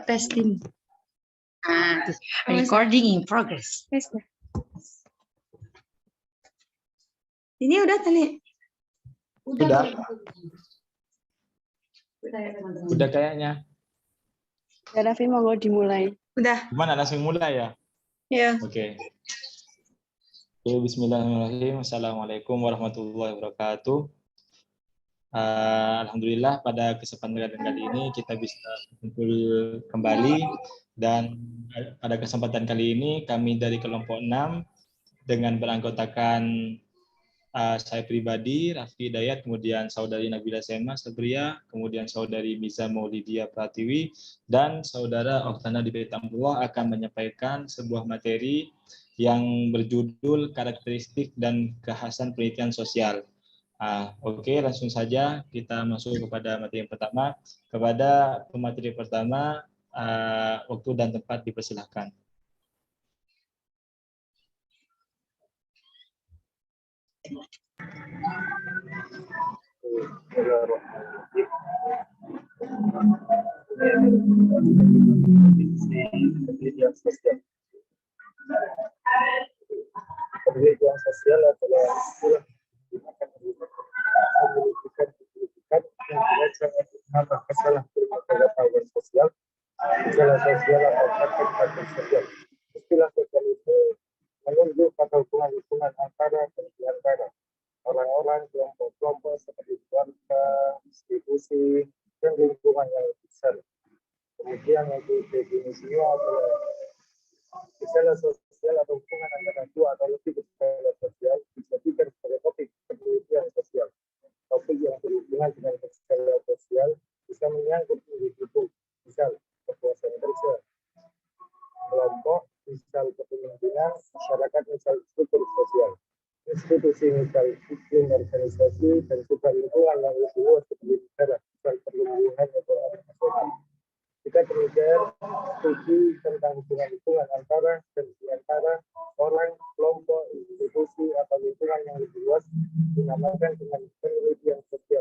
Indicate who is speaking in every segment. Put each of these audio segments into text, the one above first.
Speaker 1: testing. Recording in progress. Ini udah tadi.
Speaker 2: Udah kayaknya.
Speaker 3: Ya, Raffi, mau dimulai.
Speaker 1: Udah.
Speaker 2: Gimana, langsung mulai ya?
Speaker 1: Ya.
Speaker 2: Oke. Bismillahirrahmanirrahim. Assalamualaikum warahmatullahi wabarakatuh. Alhamdulillah pada kesempatan kali ini kita bisa kumpul kembali, dan pada kesempatan kali ini kami dari kelompok 6 dengan beranggotakan saya pribadi, Raffi Hidayat, kemudian saudari Nabila Sema Sabria, kemudian saudari Miza Maulidia Pratiwi, dan saudara Oktana Dipetambullah akan menyampaikan sebuah materi yang berjudul karakteristik dan kekhasan penelitian sosial. Oke, langsung saja kita masuk kepada materi yang pertama. Kepada pemateri pertama, waktu dan tempat dipersilahkan.
Speaker 4: Penelitian sosial adalah istilah digunakan menunjukkan pendidikan yang dirancang untuk menambah masalah pengetahuan sosial, gejala sosial atau praktek sosial. Istilah sosial itu menunjuk pada hubungan antara dan di antara orang-orang, kelompok-kelompok seperti keluarga, institusi, dan lingkungan yang besar. Kemudian untuk definisinya adalah gejala sosial atau hubungan antara dua atau lebih gejala sosial dijadikan sebagai topik penelitian sosial. Topik yang berhubungan dengan gejala sosial bisa menyangkut individu, misal kekuasaan kerja, kelompok, misal kepemimpinan, masyarakat, misal struktur sosial, institusi, misal iklim organisasi, dan juga lingkungan yang lebih luas seperti negara, misal perlindungan ekonomi nasional. Kita belajar studi tentang hubungan antara dan di antara orang, kelompok, institusi, atau lingkungan yang lebih luas dinamakan dengan penelitian sosial.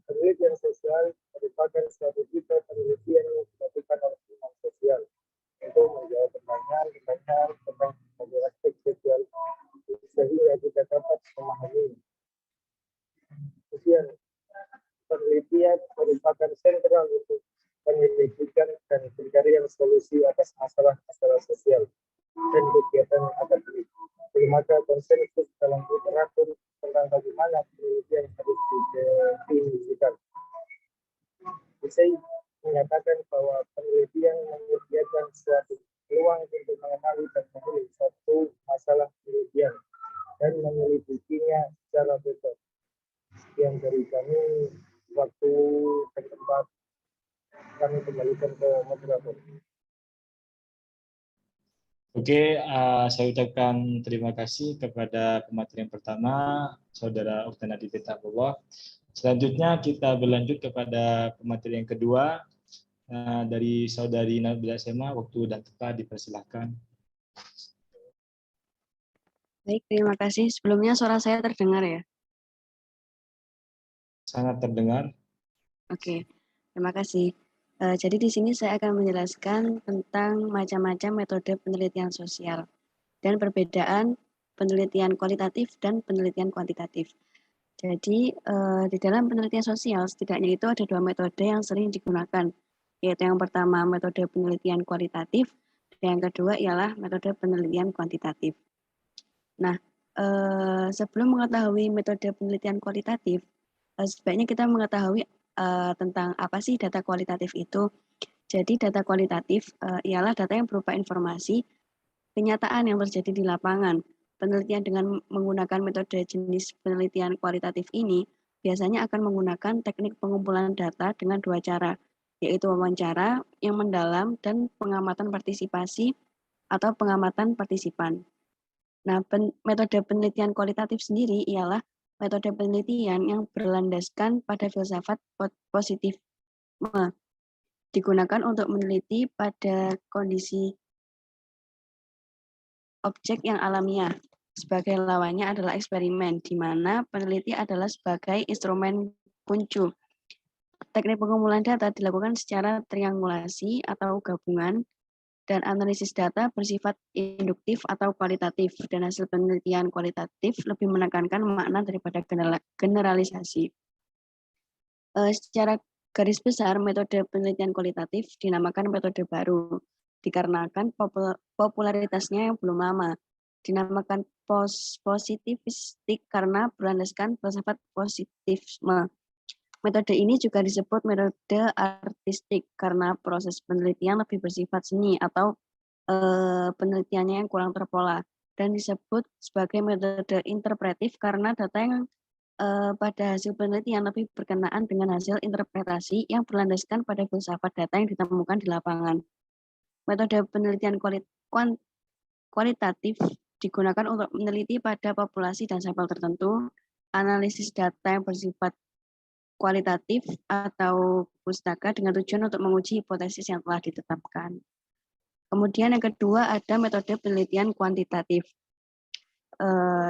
Speaker 4: Penelitian sosial merupakan suatu tipe penelitian yang dilakukan oleh ilmuwan sosial untuk menjawab pertanyaan tentang berbagai aspek sosial sehingga kita dapat memahami. Kemudian penelitian merupakan sentral untuk penyelidikan dan pencarian solusi atas masalah-masalah sosial dan kegiatan akademik. Maka konsensus dalam literatur tentang bagaimana penelitian harus didefinisikan. Saya menyatakan bahwa penelitian menyediakan suatu peluang untuk mengenali dan memilih satu masalah penelitian dan menyelidikinya secara betul. Sekian dari kami, waktu dan tempat kami kembalikan ke moderator.
Speaker 2: Oke, saya ucapkan terima kasih kepada pemateri yang pertama, Saudara Oktana Dipetambullah. Selanjutnya kita berlanjut kepada pemateri yang kedua, dari Saudari Nabila Sema. Waktu dan tempat dipersilahkan.
Speaker 3: Baik, terima kasih. Sebelumnya suara saya terdengar ya?
Speaker 2: Sangat terdengar.
Speaker 3: Oke, terima kasih. Jadi di sini saya akan menjelaskan tentang macam-macam metode penelitian sosial dan perbedaan penelitian kualitatif dan penelitian kuantitatif. Jadi di dalam penelitian sosial setidaknya itu ada dua metode yang sering digunakan, yaitu yang pertama metode penelitian kualitatif dan yang kedua ialah metode penelitian kuantitatif. Nah, sebelum mengetahui metode penelitian kualitatif, sebaiknya kita mengetahui tentang apa sih data kualitatif itu. Jadi data kualitatif ialah data yang berupa informasi kenyataan yang terjadi di lapangan. Penelitian dengan menggunakan metode jenis penelitian kualitatif ini biasanya akan menggunakan teknik pengumpulan data dengan dua cara, yaitu wawancara yang mendalam dan pengamatan partisipasi atau pengamatan partisipan. Nah, metode penelitian kualitatif sendiri ialah metode penelitian yang berlandaskan pada filsafat positifisme, digunakan untuk meneliti pada kondisi objek yang alamiah. Sebagai lawannya adalah eksperimen, di mana peneliti adalah sebagai instrumen kunci. Teknik pengumpulan data dilakukan secara triangulasi atau gabungan, dan analisis data bersifat induktif atau kualitatif, dan hasil penelitian kualitatif lebih menekankan makna daripada generalisasi. Secara garis besar, metode penelitian kualitatif dinamakan metode baru, dikarenakan popularitasnya yang belum lama. Dinamakan positivistik karena berlandaskan filsafat positivisme. Metode ini juga disebut metode artistik karena proses penelitian lebih bersifat seni atau penelitiannya yang kurang terpola, dan disebut sebagai metode interpretif karena data yang pada hasil penelitian lebih berkenaan dengan hasil interpretasi yang berlandaskan pada filsafat data yang ditemukan di lapangan. Metode penelitian kualitatif digunakan untuk meneliti pada populasi dan sampel tertentu, analisis data yang bersifat kualitatif atau pustaka dengan tujuan untuk menguji hipotesis yang telah ditetapkan. Kemudian yang kedua ada metode penelitian kuantitatif.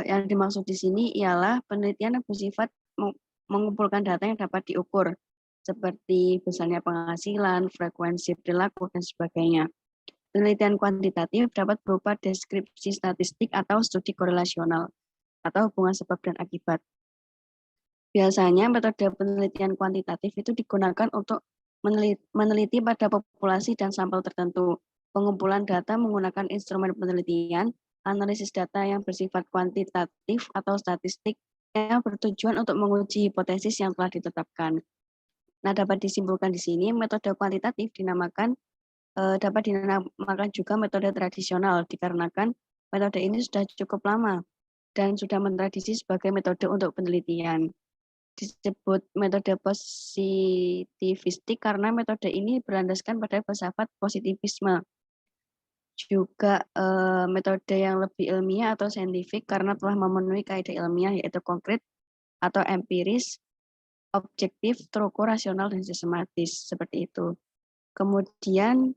Speaker 3: Yang dimaksud di sini ialah penelitian yang bersifat mengumpulkan data yang dapat diukur, seperti besarnya penghasilan, frekuensi perilaku, dan sebagainya. Penelitian kuantitatif dapat berupa deskripsi statistik atau studi korelasional, atau hubungan sebab dan akibat. Biasanya metode penelitian kuantitatif itu digunakan untuk meneliti pada populasi dan sampel tertentu. Pengumpulan data menggunakan instrumen penelitian, analisis data yang bersifat kuantitatif atau statistik yang bertujuan untuk menguji hipotesis yang telah ditetapkan. Nah, dapat disimpulkan di sini metode kuantitatif dapat dinamakan juga metode tradisional dikarenakan metode ini sudah cukup lama dan sudah mentradisi sebagai metode untuk penelitian. Disebut metode positivistik karena metode ini berlandaskan pada filsafat positivisme. Juga metode yang lebih ilmiah atau saintifik karena telah memenuhi kaidah ilmiah yaitu konkret atau empiris, objektif, terukur, rasional, dan sistematis seperti itu. Kemudian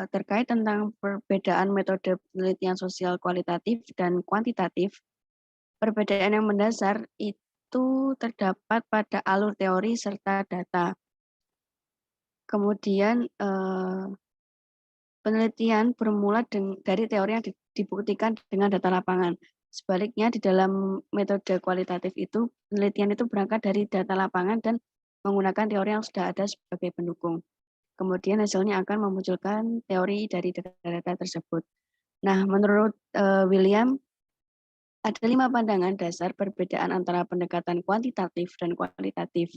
Speaker 3: terkait tentang perbedaan metode penelitian sosial kualitatif dan kuantitatif, perbedaan yang mendasar itu terdapat pada alur teori serta data. Kemudian penelitian bermula dari teori yang dibuktikan dengan data lapangan. Sebaliknya, di dalam metode kualitatif itu, penelitian itu berangkat dari data lapangan dan menggunakan teori yang sudah ada sebagai pendukung. Kemudian hasilnya akan memunculkan teori dari data-data tersebut. Nah, menurut William, ada 5 pandangan dasar perbedaan antara pendekatan kuantitatif dan kualitatif.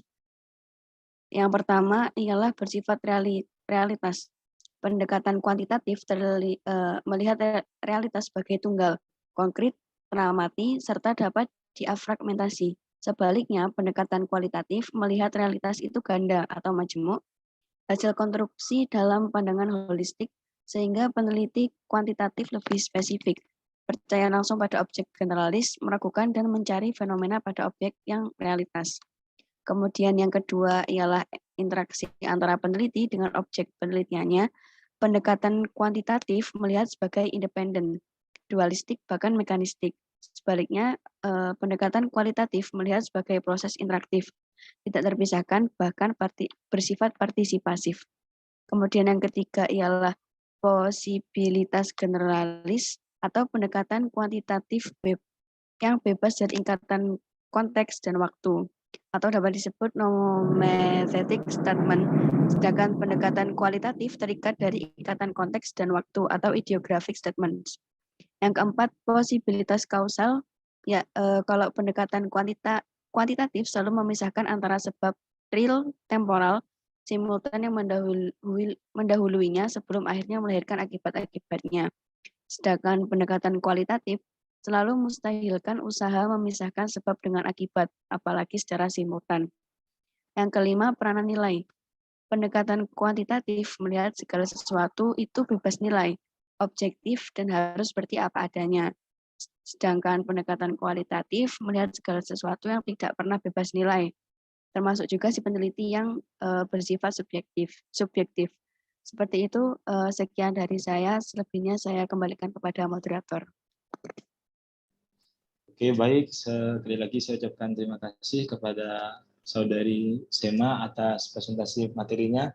Speaker 3: Yang pertama ialah bersifat realitas. Pendekatan kuantitatif melihat realitas sebagai tunggal, konkret, teramati, serta dapat diafragmentasi. Sebaliknya, pendekatan kualitatif melihat realitas itu ganda atau majemuk, hasil konstruksi dalam pandangan holistik, sehingga peneliti kuantitatif lebih spesifik, percaya langsung pada objek generalis, meragukan dan mencari fenomena pada objek yang realitas. Kemudian yang kedua ialah interaksi antara peneliti dengan objek penelitiannya. Pendekatan kuantitatif melihat sebagai independen, dualistik, bahkan mekanistik. Sebaliknya, pendekatan kualitatif melihat sebagai proses interaktif, tidak terpisahkan, bahkan bersifat partisipasif. Kemudian yang ketiga ialah posibilitas generalis atau pendekatan kuantitatif yang bebas dari ikatan konteks dan waktu, atau dapat disebut nomothetic statement. Sedangkan pendekatan kualitatif terikat dari ikatan konteks dan waktu atau ideographic statement. Yang keempat, posibilitas kausal. Ya, kalau pendekatan kuantitatif selalu memisahkan antara sebab real temporal simultan yang mendahuluinya sebelum akhirnya melahirkan akibat-akibatnya. Sedangkan pendekatan kualitatif selalu mustahilkan usaha memisahkan sebab dengan akibat, apalagi secara simultan. Yang kelima, peranan nilai. Pendekatan kuantitatif melihat segala sesuatu itu bebas nilai, objektif, dan harus seperti apa adanya. Sedangkan pendekatan kualitatif melihat segala sesuatu yang tidak pernah bebas nilai, termasuk juga si peneliti yang bersifat subjektif. Seperti itu, sekian dari saya, selebihnya saya kembalikan kepada moderator.
Speaker 2: Oke, baik. Sekali lagi saya ucapkan terima kasih kepada Saudari Sema atas presentasi materinya.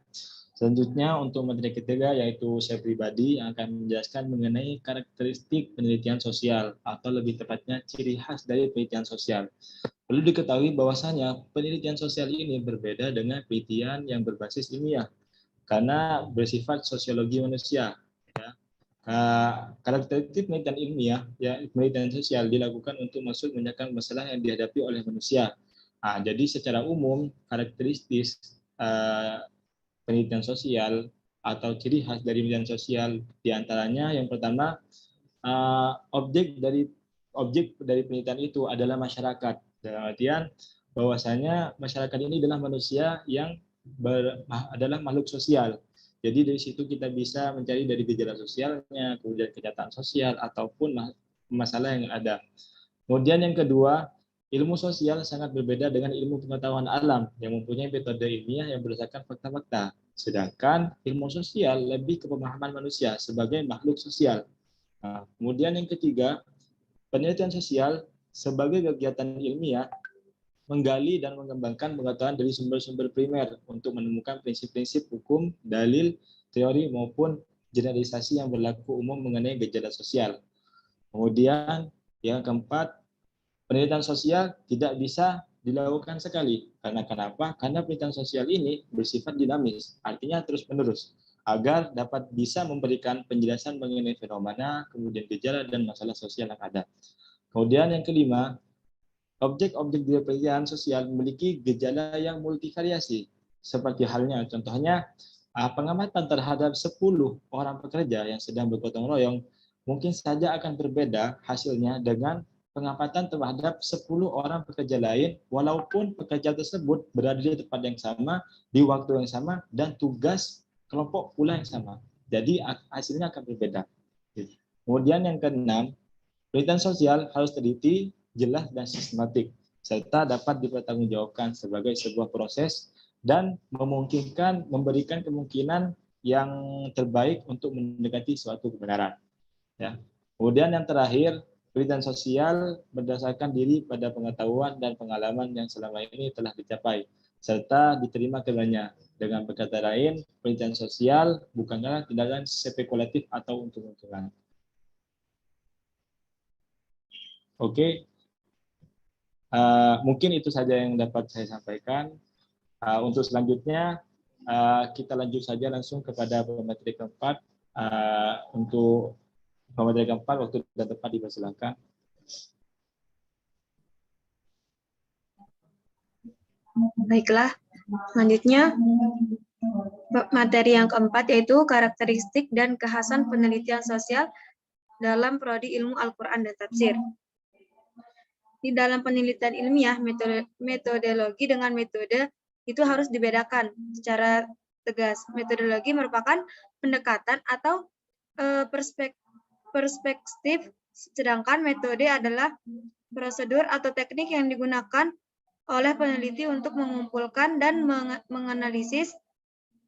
Speaker 2: Selanjutnya untuk materi ketiga yaitu saya pribadi yang akan menjelaskan mengenai karakteristik penelitian sosial atau lebih tepatnya ciri khas dari penelitian sosial. Perlu diketahui bahwasanya penelitian sosial ini berbeda dengan penelitian yang berbasis ilmiah karena bersifat sosiologi manusia. Ya. Karakteristik penelitian ilmiah, ya penelitian sosial dilakukan untuk masuk menyelesaikan masalah yang dihadapi oleh manusia. Jadi secara umum karakteristik penelitian sosial atau ciri khas dari penelitian sosial diantaranya yang pertama objek dari penelitian itu adalah masyarakat. Dalam artian bahwasanya masyarakat ini adalah manusia yang adalah makhluk sosial. Jadi dari situ kita bisa mencari dari gejala sosialnya, kemudian kenyataan sosial ataupun masalah yang ada. Kemudian yang kedua, ilmu sosial sangat berbeda dengan ilmu pengetahuan alam yang mempunyai metode ilmiah yang berdasarkan fakta-fakta. Sedangkan ilmu sosial lebih ke pemahaman manusia sebagai makhluk sosial. Kemudian yang ketiga, penelitian sosial sebagai kegiatan ilmiah menggali dan mengembangkan pengetahuan dari sumber-sumber primer untuk menemukan prinsip-prinsip hukum, dalil, teori maupun generalisasi yang berlaku umum mengenai gejala sosial. Kemudian yang keempat, penelitian sosial tidak bisa dilakukan sekali. Karena kenapa? Karena penelitian sosial ini bersifat dinamis, artinya terus-menerus, agar dapat bisa memberikan penjelasan mengenai fenomena, kemudian gejala dan masalah sosial yang ada. Kemudian yang kelima, objek-objek di penelitian sosial memiliki gejala yang multivariasi. Seperti halnya, contohnya, pengamatan terhadap 10 orang pekerja yang sedang bergotong royong mungkin saja akan berbeda hasilnya dengan pengamatan terhadap 10 orang pekerja lain, walaupun pekerja tersebut berada di tempat yang sama, di waktu yang sama, dan tugas kelompok pula yang sama. Jadi hasilnya akan berbeda. Kemudian yang keenam, penelitian sosial harus teliti, jelas, dan sistematik, serta dapat dipertanggungjawabkan sebagai sebuah proses dan memungkinkan memberikan kemungkinan yang terbaik untuk mendekati suatu kebenaran. Ya. Kemudian yang terakhir, penelitian sosial berdasarkan diri pada pengetahuan dan pengalaman yang selama ini telah dicapai, serta diterima keduanya. Dengan berkata lain, penelitian sosial bukanlah tindakan spekulatif atau untung-untungan. Oke, mungkin itu saja yang dapat saya sampaikan. Untuk selanjutnya, kita lanjut saja langsung kepada pemateri keempat. Untuk pemateri keempat, waktu dan tempat dipersilakan.
Speaker 1: Baiklah, selanjutnya materi yang keempat yaitu karakteristik dan kekhasan penelitian sosial dalam prodi ilmu Al-Quran dan Tafsir. Di dalam penelitian ilmiah, metodologi dengan metode itu harus dibedakan secara tegas. Metodologi merupakan pendekatan atau perspektif, sedangkan metode adalah prosedur atau teknik yang digunakan oleh peneliti untuk mengumpulkan dan menganalisis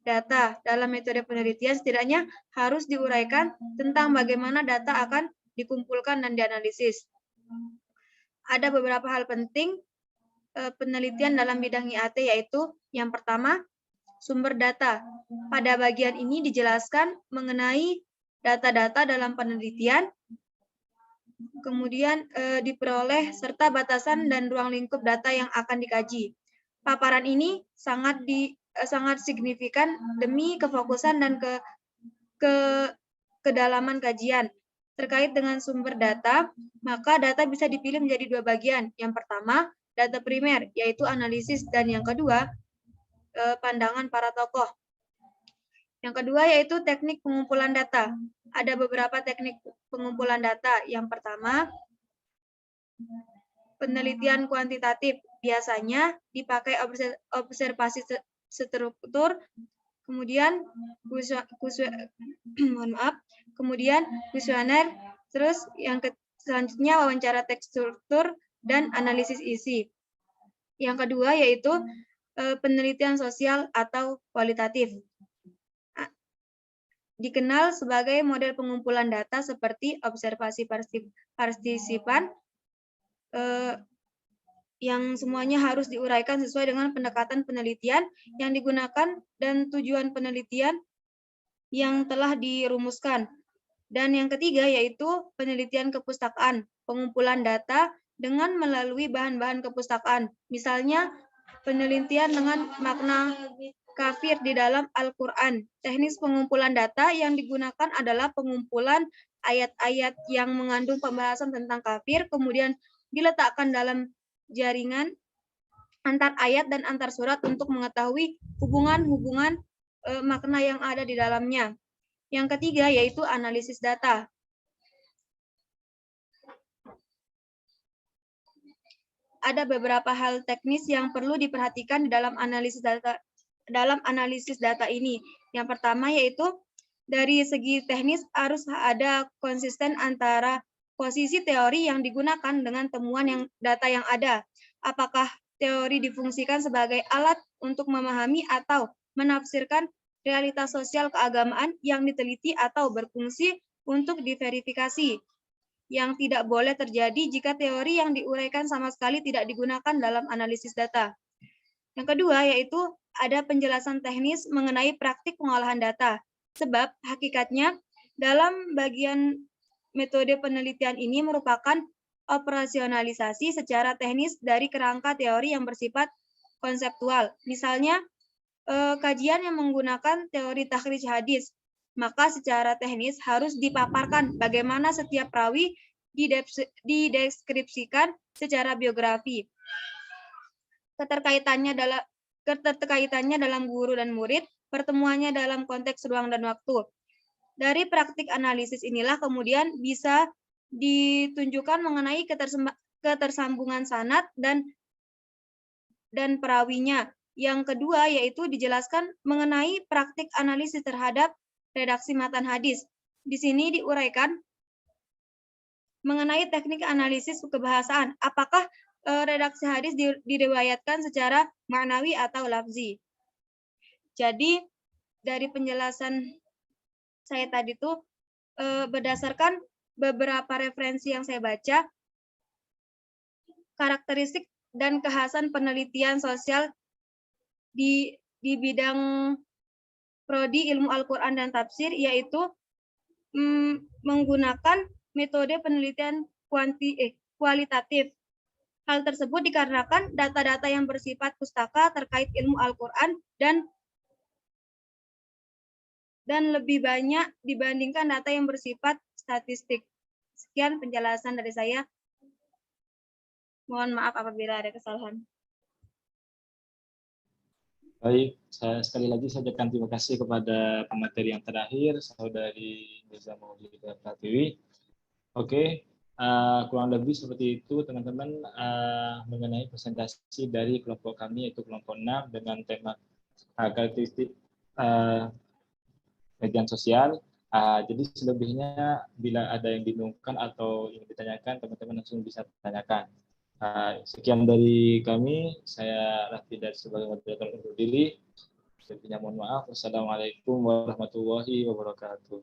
Speaker 1: data. Dalam metode penelitian setidaknya harus diuraikan tentang bagaimana data akan dikumpulkan dan dianalisis. Ada beberapa hal penting penelitian dalam bidang IAT, yaitu yang pertama, sumber data. Pada bagian ini dijelaskan mengenai data-data dalam penelitian, kemudian diperoleh serta batasan dan ruang lingkup data yang akan dikaji. Paparan ini sangat signifikan demi kefokusan dan kedalaman kajian. Terkait dengan sumber data, maka data bisa dipilih menjadi dua bagian. Yang pertama, data primer, yaitu analisis, dan yang kedua, pandangan para tokoh. Yang kedua yaitu teknik pengumpulan data. Ada beberapa teknik pengumpulan data. Yang pertama, penelitian kuantitatif. Biasanya dipakai observasi struktur, kemudian kemudian kuesioner, terus yang selanjutnya wawancara teks struktur dan analisis isi. Yang kedua yaitu penelitian sosial atau kualitatif. Dikenal sebagai model pengumpulan data seperti observasi partisipan, yang semuanya harus diuraikan sesuai dengan pendekatan penelitian yang digunakan dan tujuan penelitian yang telah dirumuskan. Dan yang ketiga yaitu penelitian kepustakaan, pengumpulan data dengan melalui bahan-bahan kepustakaan. Misalnya penelitian dengan makna kafir di dalam Al-Quran. Teknis pengumpulan data yang digunakan adalah pengumpulan ayat-ayat yang mengandung pembahasan tentang kafir, kemudian diletakkan dalam jaringan antar ayat dan antar surat untuk mengetahui hubungan-hubungan makna yang ada di dalamnya. Yang ketiga yaitu analisis data. Ada beberapa hal teknis yang perlu diperhatikan di dalam analisis data ini. Yang pertama yaitu dari segi teknis harus ada konsisten antara posisi teori yang digunakan dengan temuan data yang ada. Apakah teori difungsikan sebagai alat untuk memahami atau menafsirkan realitas sosial keagamaan yang diteliti atau berfungsi untuk diverifikasi. Yang tidak boleh terjadi jika teori yang diuraikan sama sekali tidak digunakan dalam analisis data. Yang kedua yaitu ada penjelasan teknis mengenai praktik pengolahan data. Sebab hakikatnya dalam bagian metode penelitian ini merupakan operasionalisasi secara teknis dari kerangka teori yang bersifat konseptual. Misalnya kajian yang menggunakan teori takhrij hadis, maka secara teknis harus dipaparkan bagaimana setiap rawi dideskripsikan secara biografi. Keterkaitannya dalam guru dan murid, pertemuannya dalam konteks ruang dan waktu. Dari praktik analisis inilah kemudian bisa ditunjukkan mengenai ketersambungan sanad dan perawinya. Yang kedua yaitu dijelaskan mengenai praktik analisis terhadap redaksi matan hadis. Di sini diuraikan mengenai teknik analisis kebahasaan. Apakah redaksi hadis diriwayatkan secara maknawi atau lafzi. Jadi dari penjelasan saya tadi itu berdasarkan beberapa referensi yang saya baca, karakteristik dan kekhasan penelitian sosial di bidang prodi ilmu Al-Quran dan tafsir yaitu menggunakan metode penelitian kualitatif. Hal tersebut dikarenakan data-data yang bersifat pustaka terkait ilmu Al-Quran dan lebih banyak dibandingkan data yang bersifat statistik. Sekian penjelasan dari saya. Mohon maaf apabila ada kesalahan.
Speaker 2: Baik, sekali lagi saya ucapkan terima kasih kepada pemateri yang terakhir, Saudari Mirza Maulidah Pratiwi. Oke, kurang lebih seperti itu teman-teman mengenai presentasi dari kelompok kami yaitu kelompok 6 dengan tema karakteristik median sosial. Jadi selebihnya bila ada yang dibingungkan atau yang ditanyakan teman-teman langsung bisa tanyakan. Sekian dari kami, saya Raffi dari sebagai moderator undur diri. Sebelumnya mohon maaf. Wassalamualaikum warahmatullahi wabarakatuh.